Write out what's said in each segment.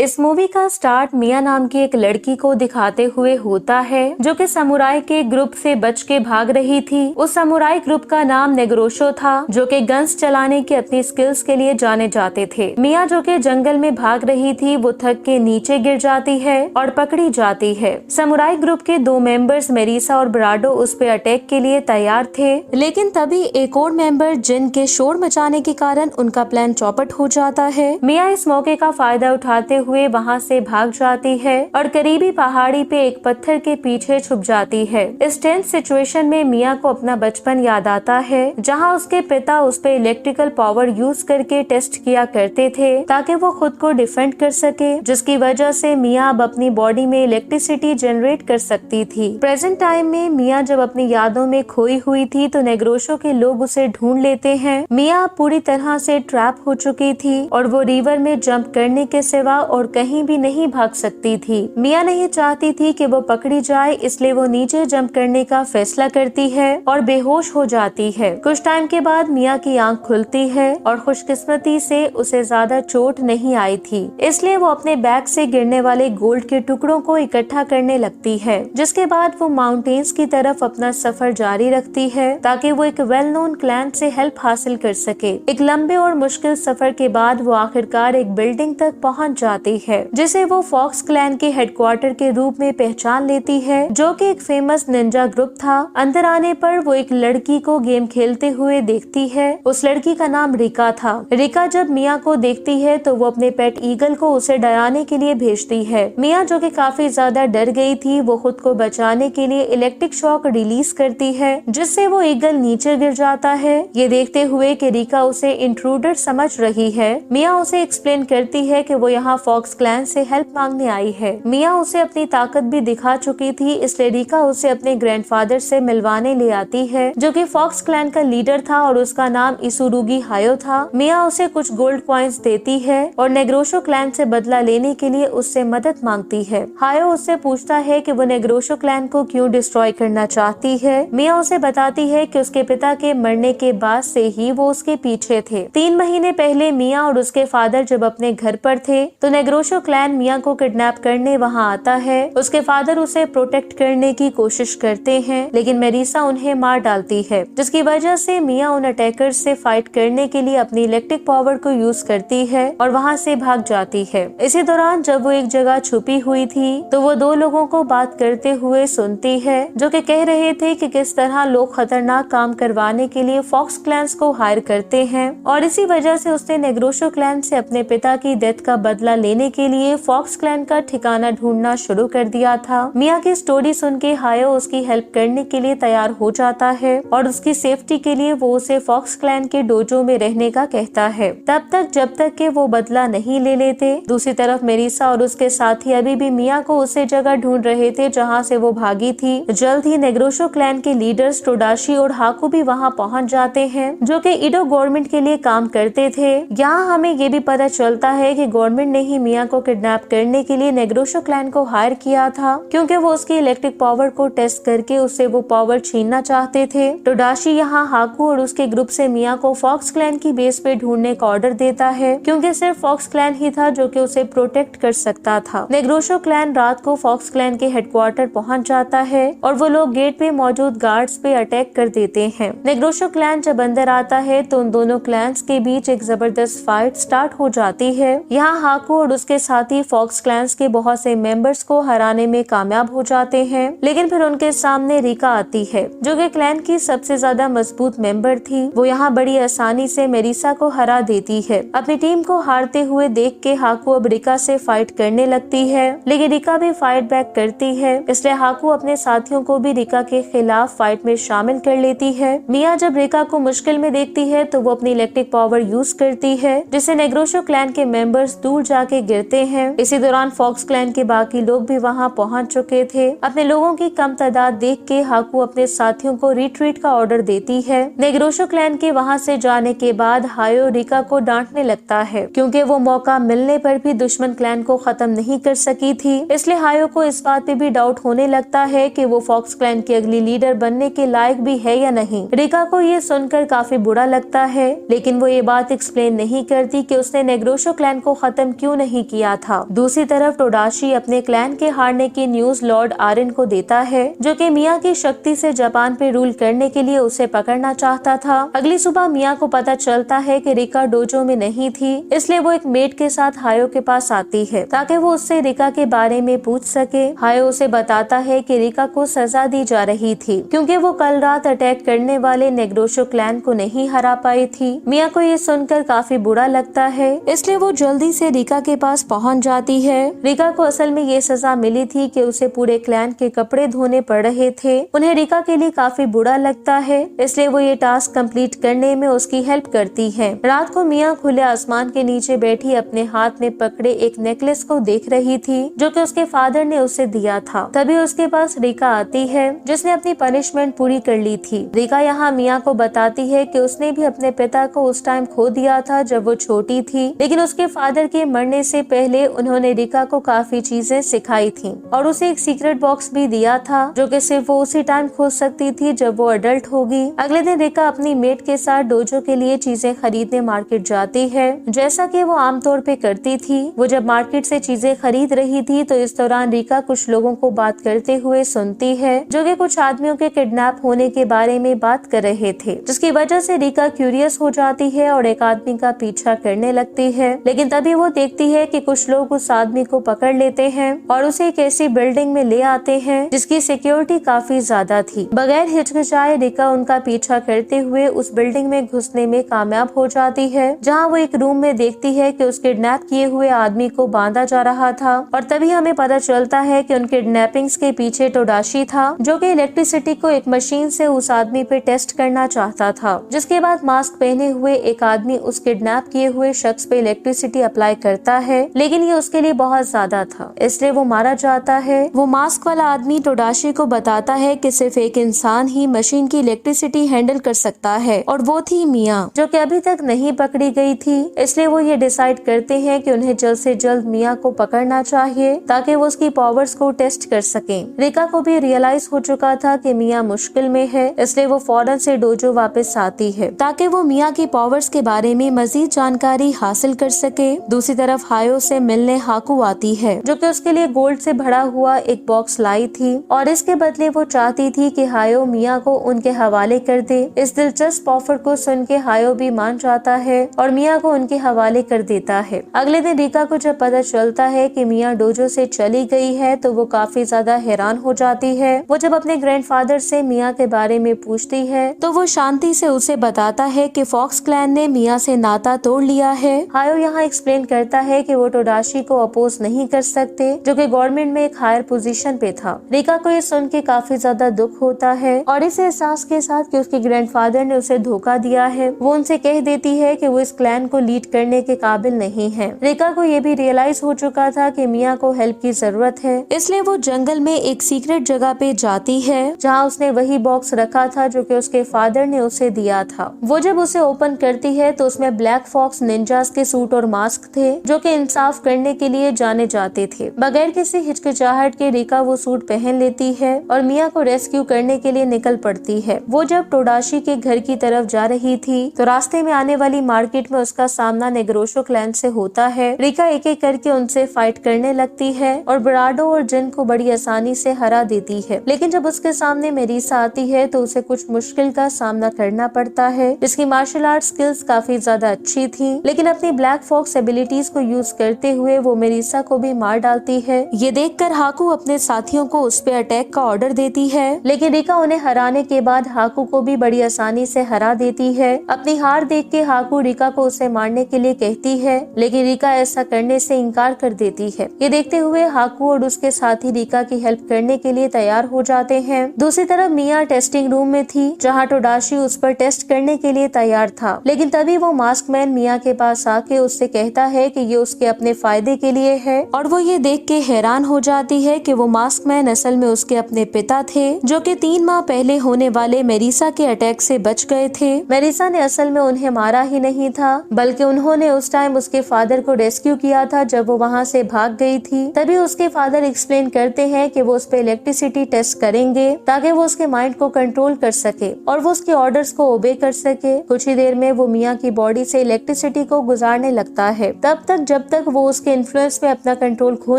इस मूवी का स्टार्ट मिया नाम की एक लड़की को दिखाते हुए होता है जो कि समुराई के ग्रुप से बच के भाग रही थी। उस समुराई ग्रुप का नाम नेग्रोशो था जो कि गन्स चलाने की अपनी स्किल्स के लिए जाने जाते थे। मिया जो कि जंगल में भाग रही थी वो थक के नीचे गिर जाती है और पकड़ी जाती है। समुराई ग्रुप के दो मेंबर्स मेरिसा और ब्राडो उस पे अटैक के लिए तैयार थे, लेकिन तभी एक और मेंबर जिन के शोर मचाने के कारण उनका प्लान चौपट हो जाता है। मिया इस मौके का फायदा उठाते हुए वहां से भाग जाती है और करीबी पहाड़ी पे एक पत्थर के पीछे छुप जाती है। इस टेंस सिचुएशन में मिया को अपना बचपन याद आता है जहां उसके पिता उस पे इलेक्ट्रिकल पावर यूज करके टेस्ट किया करते थे ताकि वो खुद को डिफेंड कर सके, जिसकी वजह से मिया अब अपनी बॉडी में इलेक्ट्रिसिटी जनरेट कर सकती थी। प्रेजेंट टाइम में मिया जब अपनी यादों में खोई हुई थी तो नेग्रोशो के लोग उसे ढूंढ लेते हैं। मिया पूरी तरह से ट्रैप हो चुकी थी और वो रिवर में जंप करने के सिवा और कहीं भी नहीं भाग सकती थी। मिया नहीं चाहती थी कि वो पकड़ी जाए, इसलिए वो नीचे जंप करने का फैसला करती है और बेहोश हो जाती है। कुछ टाइम के बाद मिया की आंख खुलती है और खुशकिस्मती से उसे ज्यादा चोट नहीं आई थी, इसलिए वो अपने बैग से गिरने वाले गोल्ड के टुकड़ों को इकट्ठा करने लगती है। जिसके बाद वो माउंटेन्स की तरफ अपना सफर जारी रखती है ताकि वो एक वेल नोन क्लैन से हेल्प हासिल कर सके। एक लंबे और मुश्किल सफर के बाद वो आखिरकार एक बिल्डिंग तक पहुंच जाती है जिसे वो फॉक्स क्लैन के हेडक्वार्टर के रूप में पहचान लेती है जो कि एक फेमस निंजा ग्रुप था। अंदर आने पर वो एक लड़की को गेम खेलते हुए देखती है। उस लड़की का नाम रिका था। रिका जब मिया को देखती है तो वो अपने पेट ईगल को उसे डराने के लिए भेजती है। मिया जो कि काफी ज्यादा डर गई थी वो खुद को बचाने के लिए इलेक्ट्रिक शॉक रिलीज करती है जिससे वो ईगल नीचे गिर जाता है। ये देखते हुए कि रिका उसे इंट्रूडर समझ रही है, मिया उसे एक्सप्लेन करती है कि वो यहाँ फॉक्स क्लैन से हेल्प मांगने आई है। मिया उसे अपनी ताकत भी दिखा चुकी थी, इसलिए रिका उसे अपने ग्रैंडफादर से मिलवाने ले आती है जो कि फॉक्स क्लैन का लीडर था और उसका नाम इसुरुगी हायो था। मिया उसे कुछ गोल्ड कॉइन्स देती है और नेग्रोशो क्लैन से बदला लेने के लिए उससे मदद मांगती है। हायो उससे पूछता है कि वो नेग्रोशो क्लैन को क्यों डिस्ट्रॉय करना चाहती है। मिया उसे बताती है कि उसके पिता के मरने के बाद से ही वो उसके पीछे थे। 3 महीने पहले मिया और उसके फादर जब अपने घर पर थे तो नेग्रोशो क्लैन मिया को किडनैप करने वहां आता है। उसके फादर उसे प्रोटेक्ट करने की कोशिश करते हैं लेकिन मेरिसा उन्हें मार डालती है, जिसकी वजह से मिया उन अटैकर्स से फाइट करने के लिए अपनी इलेक्ट्रिक पावर को यूज करती है और वहां से भाग जाती है। इसी दौरान जब वो एक जगह छुपी हुई थी तो वो 2 लोगों को बात करते हुए सुनती है जो कि कह रहे थे कि किस तरह लोग खतरनाक काम करवाने के लिए फॉक्स क्लैन्स को हायर करते हैं और इसी वजह से उसने नेग्रोशो क्लैन से अपने पिता की डेथ का बदला लेने के लिए फॉक्स क्लैन का ठिकाना ढूंढना शुरू कर दिया था। मिया की स्टोरी सुन के हायो उसकी हेल्प करने के लिए तैयार हो जाता है और उसकी सेफ्टी के लिए वो उसे फॉक्स क्लैन के डोजो में रहने का कहता है तब तक जब तक कि वो बदला नहीं ले लेते। दूसरी तरफ मेरिसा और उसके साथी अभी भी मिया को उसे जगह ढूंढ रहे थे जहाँ से वो भागी थी। जल्द ही नेग्रोशो क्लैन के लीडर्स टोडाशी और हाकू भी वहाँ पहुँच जाते हैं जो कि ईडो गवर्नमेंट के लिए काम करते थे। यहाँ हमें ये भी पता चलता है कि गवर्नमेंट ने ही मिया को किडनैप करने के लिए नेग्रोशो क्लैन को हायर किया था क्योंकि वो उसकी इलेक्ट्रिक पावर को टेस्ट करके उससे वो पावर छीनना चाहते थे। टोडाशी यहाँ हाकू और उसके ग्रुप से मिया को फॉक्स क्लैन की बेस पे ढूंढने का ऑर्डर देता है क्योंकि सिर्फ फॉक्स क्लैन ही था जो कि उसे प्रोटेक्ट कर सकता था। नेग्रोशो क्लैन रात को फॉक्स क्लैन के हेडक्वार्टर पहुंच जाता है और वो लोग गेट पे मौजूद गार्ड्स पे अटैक कर देते हैं। नेग्रोशो क्लैन जब अंदर आता है तो उन दोनों क्लैन्स के बीच एक जबरदस्त फाइट स्टार्ट हो जाती है। यहाँ हाकू और उसके साथी फॉक्स क्लैन्स के बहुत से मेंबर्स को हराने में कामयाब हो जाते हैं, लेकिन फिर उनके सामने रिका आती है जो कि क्लैन की सबसे ज्यादा मजबूत मेंबर थी। वो यहाँ बड़ी आसानी से मेरिसा को हरा देती है। अपनी टीम को हारते हुए देख के हाकू अब रिका से फाइट करने लगती है, लेकिन रिका भी फाइट बैक करती है, इसलिए हाकू अपने साथियों को भी रिका के खिलाफ फाइट में शामिल कर लेती है। मिया जब रिका को मुश्किल में देखती है तो वो अपनी इलेक्ट्रिक पावर यूज करती है जिससे नेग्रोशो क्लैन के मेंबर्स दूर जाके गिरते हैं। इसी दौरान फॉक्स क्लैन के बाकी लोग भी वहां पहुंच चुके थे। अपने लोगों की कम तादाद देख के हाकू अपने साथियों को रिट्रीट का ऑर्डर देती है। नेग्रोशो क्लैन के वहां से जाने के बाद हायो रिका को डांटने लगता है क्योंकि वो मौका मिलने पर भी दुश्मन क्लैन को खत्म नहीं कर सकी थी, इसलिए हायो को इस बात पे भी डाउट होने लगता है कि वो फॉक्स क्लैन की अगली लीडर बनने के लायक भी है या नहीं। रिका को ये सुनकर काफी बुरा लगता है, लेकिन वो ये बात एक्सप्लेन नहीं करती कि उसने नेग्रोशो क्लैन को खत्म क्यों नहीं किया था। दूसरी तरफ टोडाशी अपने क्लैन के हारने की न्यूज लॉर्ड आरिन को देता है, जो कि मिया की शक्ति से जापान पे रूल करने के लिए उसे पकड़ना चाहता था। अगली सुबह मिया को पता चलता है कि रिका डोजो में नहीं थी, इसलिए वो एक मेड के साथ हायो के पास आती है ताकि वो उससे रिका के बारे में पूछ सके। हायो उसे बताता है कि रिका को सजा दी जा रही थी क्योंकि वो कल रात अटैक करने वाले नेग्रोशो क्लैन को नहीं हरा पाई थी। मिया को ये सुनकर काफी बुरा लगता है, इसलिए वो जल्दी से रिका के पास पहुंच जाती है। रिका को असल में ये सजा मिली थी कि उसे पूरे क्लैन के कपड़े धोने पड़ रहे थे। उन्हें रिका के लिए काफी बुरा लगता है, इसलिए वो ये टास्क कंप्लीट करने में उसकी हेल्प करती है। रात को मिया खुले आसमान के नीचे बैठी अपने हाथ में पकड़े एक नेकलेस को देख रही थी, जो कि उसके फादर ने उसे दिया था। तभी उसके पास रिका आती है, जिसने अपनी पनिशमेंट पूरी कर ली थी। रिका यहाँ मिया को बताती है कि उसने भी अपने पिता को उस टाइम खो दिया था जब वो छोटी थी, लेकिन उसके फादर के मरने से पहले उन्होंने रिका को काफी चीजें सिखाई थी और उसे एक सीक्रेट बॉक्स भी दिया था, जो कि सिर्फ वो उसी टाइम खोज सकती थी जब वो अडल्ट होगी। अगले दिन रिका अपनी मेट के साथ डोजो के लिए चीजें खरीदने मार्केट जाती है, जैसा कि वो आमतौर पे करती थी। वो जब मार्केट से चीजें खरीद रही थी तो इस दौरान रिका कुछ लोगों को बात करते हुए सुनती है, जो कि कुछ आदमियों के किडनैप होने के बारे में बात कर रहे थे, जिसकी वजह से रिका क्यूरियस हो जाती है और एक आदमी का पीछा करने लगती है। लेकिन तभी वो देखती है कि कुछ लोग उस आदमी को पकड़ लेते हैं और उसे एक ऐसी बिल्डिंग में ले आते हैं जिसकी सिक्योरिटी काफी ज्यादा थी। बगैर हिचकिचाए रिका उनका पीछा करते हुए उस बिल्डिंग में घुसने में कामयाब हो जाती है, जहाँ वो एक रूम में देखती है कि उस किडनैप किए हुए आदमी को बांधा जा रहा था। और तभी हमें पता चलता है कि उन किडनैपिंग्स के पीछे टोडाशी था, जो कि इलेक्ट्रिसिटी को एक मशीन से उस आदमी पे टेस्ट करना चाहता था। जिसके बाद मास्क पहने हुए एक आदमी उस किडनैप किए हुए शख्स पे इलेक्ट्रिसिटी अप्लाई करता है, लेकिन ये उसके लिए बहुत ज्यादा था, इसलिए वो मारा जाता है। वो मास्क वाला आदमी टोडाशी को बताता है कि सिर्फ एक इंसान ही मशीन की इलेक्ट्रिसिटी हैंडल कर सकता है, और वो थी मिया, जो कि अभी तक नहीं पकड़ी गई थी। इसलिए वो ये डिसाइड करते हैं कि उन्हें जल्द से जल्द मिया को पकड़ना चाहिए ताकि वो उसकी पावर्स को टेस्ट कर सकें। रिका को भी रियलाइज हो चुका था कि मिया मुश्किल में है, इसलिए वो फौरन से डोजो वापस आती है ताकि वो मिया की पावर्स के बारे में मजीद जानकारी हासिल कर सके। दूसरी तरफ हायो से मिलने हाकू आती है, जो कि उसके लिए गोल्ड से भरा हुआ एक बॉक्स लाई थी और इसके बदले वो चाहती थी कि हायो मिया को उनके हवाले कर दे। इस दिलचस्प ऑफर को सुन के हायो भी मान जाता है और मिया को उनके हवाले कर देता है। अगले दिन रिका को जब पता चलता है कि मिया डोजो से चली गई है तो वो काफी ज्यादा हैरान हो जाती है। वो जब अपने ग्रैंडफादर से मिया के बारे में पूछती है तो वो शांति से उसे बताता है कि फॉक्स क्लैन ने मिया से नाता तोड़ लिया है। हायो यहाँ एक्सप्लेन करता है कि वो टोडाशी को अपोज नहीं कर सकते, जो कि गवर्नमेंट में एक हायर पोजीशन पे था। रिका को ये सुन के काफी ज्यादा दुख होता है और इस एहसास के साथ कि उसके ग्रैंडफादर ने उसे धोखा दिया है, वो उनसे कह देती है कि वो इस क्लैन को लीड करने के काबिल नहीं है। रिका को ये भी रियलाइज हो चुका था कि मिया को हेल्प की जरूरत है, इसलिए वो जंगल में एक सीक्रेट जगह पे जाती है जहाँ उसने वही बॉक्स रखा था जो कि उसके फादर ने उसे दिया था। वो जब उसे ओपन करती है तो उसमें ब्लैक फॉक्स निंजास के सूट और मास्क थे, जो कि इंसाफ करने के लिए जाने जाते थे। बगैर किसी हिचकिचाहट के रिका वो सूट पहन लेती है और मिया को रेस्क्यू करने के लिए निकल पड़ती है। वो जब टोडाशी के घर की तरफ जा रही थी तो रास्ते में आने वाली मार्केट में उसका सामना नेग्रोशो क्लैन से होता है। रिका एक एक करके उनसे फाइट करने लगती है और ब्राडो और जिन को बड़ी आसानी से हरा देती है, लेकिन जब उसके सामने मेरिसा आती है तो उसे कुछ मुश्किल का सामना करना पड़ता है। जिसकी मार्शल आर्ट स्किल्स काफी ज्यादा अच्छी थी, लेकिन अपनी ब्लैक फॉक्स एबिलिटीज को यूज करते हुए वो मेरिसा को भी मार डालती है। ये देखकर हाकू अपने साथियों को उस पे अटैक का ऑर्डर देती है, लेकिन रिका उन्हें हराने के बाद हाकू को भी बड़ी आसानी से हरा देती है। अपनी हार देख के हाकू रिका को उसे मारने के लिए कहती है, लेकिन रिका ऐसा करने से इनकार कर देती है। ये देखते हुए हाकू और उसके साथी रिका की हेल्प करने के लिए तैयार हो जाते हैं। दूसरी तरफ मिया टेस्टिंग रूम में थी, जहाँ टोडाशी उस पर टेस्ट करने के लिए तैयार था, लेकिन तभी वो मास्क मैन मिया के पास आके उससे कहता है कि ये उसके अपने फायदे के लिए है, और वो ये देख के हैरान हो जाती है कि वो मास्क मैन असल में उसके अपने पिता थे, जो कि 3 माह पहले होने वाले मेरिसा के अटैक से बच गए थे। मेरिसा ने असल में उन्हें मारा ही नहीं था, बल्कि उन्होंने उस टाइम उसके फादर को रेस्क्यू किया था जब वो वहाँ से भाग गई थी। तभी उसके फादर एक्सप्लेन करते हैं कि वो उस पे इलेक्ट्रिसिटी टेस्ट करेंगे ताकि वो उसके माइंड को कंट्रोल कर सके और वो उसके ऑर्डर्स को ओबे कर सके। कुछ ही देर में वो मिया की बॉडी से इलेक्ट्रिसिटी को गुजारने लगता है। तब तक जब तक वो उसके इन्फ्लुएंस में अपना कंट्रोल खो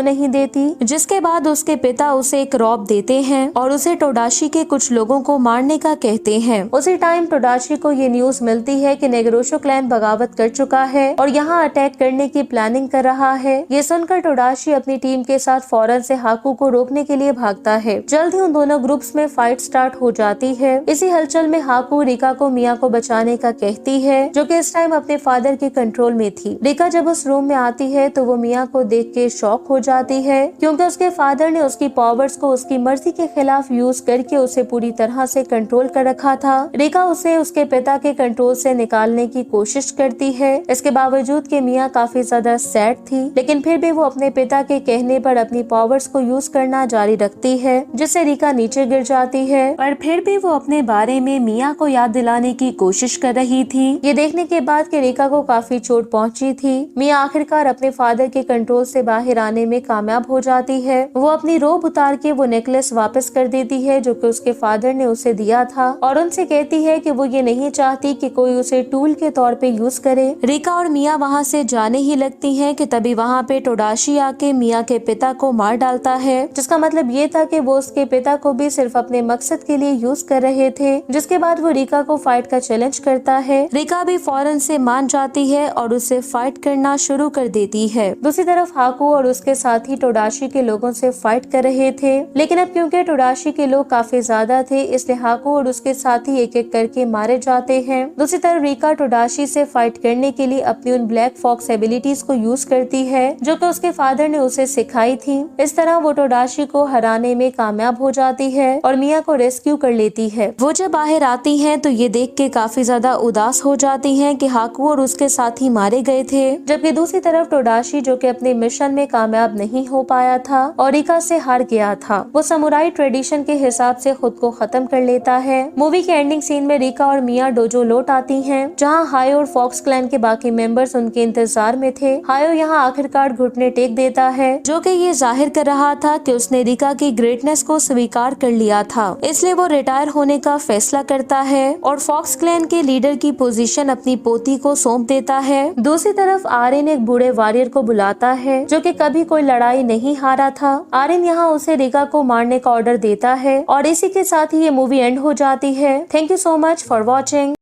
नहीं देती, जिसके बाद उसके पिता उसे एक रॉब देते हैं और उसे टोडाशी के कुछ लोगों को मारने का कहते हैं। उसी टाइम टोडाशी को ये न्यूज मिलती है कि नेगरोशो क्लैन बगावत कर चुका है और यहाँ अटैक करने की प्लानिंग कर रहा है। ये सुनकर टोडाशी अपनी टीम के साथ फौरन से हाकू को रोकने के लिए भागता है। जल्द ही उन दोनों ग्रुप्स में फाइट स्टार्ट हो जाती है। इसी हलचल में हाकू रिका को मिया को बचाने का कहती है, जो कि इस टाइम अपने फादर के कंट्रोल में थी। रिका जब उस रूम में आती है तो वो मिया को देख के शॉक हो जाती है, क्योंकि उसके फादर ने उसकी पावर्स को उसकी मर्जी के खिलाफ यूज करके उसे पूरी तरह से कंट्रोल कर रखा था। रिका उसे उसके पिता के कंट्रोल से निकालने की कोशिश करती है। इसके बावजूद कि मिया काफी ज्यादा सैड थी, लेकिन फिर भी वो अपने पिता के कहने पर अपनी पावर्स को यूज करना जारी रखती है, जिससे रिका नीचे गिर जाती है। पर फिर भी वो अपने बारे में मिया को याद दिलाने की कोशिश कर रही थी। ये देखने के बाद कि रिका को काफी चोट पहुंची थी, मिया आखिरकार अपने फादर के कंट्रोल से बाहर आने में कामयाब हो जाती है। वो अपनी रोब उतार के वो नेकलेस वापस कर देती है जो कि उसके फादर ने उसे दिया था, और उनसे कहती है कि वो ये नहीं चाहती कि कोई उसे टूल के तौर पे यूज करे। रिका और मिया वहाँ से जाने ही लगती हैं कि तभी वहाँ पे टोडाशी आके मिया के पिता को मार डालता है, जिसका मतलब ये था कि वो उसके पिता को भी सिर्फ अपने मकसद के लिए यूज कर रहे थे। जिसके बाद वो रिका को फाइट का चैलेंज करता है। रिका भी फौरन से मान जाती है और उससे फाइट करना शुरू कर देती है। दूसरी तरफ हाकू और उसके साथी टोडाशी के लोगों से फाइट कर रहे थे, लेकिन अब क्योंकि टोडाशी के लोग काफी ज्यादा थे, इसलिए हाकू और उसके साथी एक एक करके मारे जाते हैं। दूसरी तरफ रिका टोडाशी से फाइट करने के लिए अपनी उन ब्लैक फॉक्स एबिलिटीज को यूज करती है, जो कि उसके फादर ने उसे सिखाई थी। इस तरह वो टोडाशी को हराने में कामयाब हो जाती है और मिया को रेस्क्यू कर लेती है। वो जब बाहर आती हैं तो ये देख के काफी ज्यादा उदास हो जाती हैं कि हाकू और उसके साथी मारे गए थे, जबकि दूसरी तरफ टोडाशी, जो कि अपने मिशन में कामयाब नहीं हो पाया था और रिका से हार गया था, वो समुराई ट्रेडिशन के हिसाब से खुद को खत्म कर लेता है। मूवी के एंडिंग सीन में रिका और मिया डोजो लौट आती हैं, जहां हायो और फॉक्स क्लैन के बाकी मेंबर्स उनके इंतजार में थे। हायो यहाँ आखिरकार घुटने टेक देता है, जो कि ये जाहिर कर रहा था कि उसने रिका की ग्रेटनेस को स्वीकार कर लिया था, इसलिए वो रिटायर होने का फैसला करता है और फॉक्स क्लैन के लीडर की पोजीशन अपनी पोती को सौंप देता है। दूसरी तरफ आर्यन एक बूढ़े वॉरियर को बुलाता है, जो कि कभी कोई लड़ाई नहीं हारा था। आर्यन यहाँ उसे रिका को मारने का ऑर्डर देता है और इसी के साथ ही ये मूवी एंड हो जाती है। Thank you so much for watching.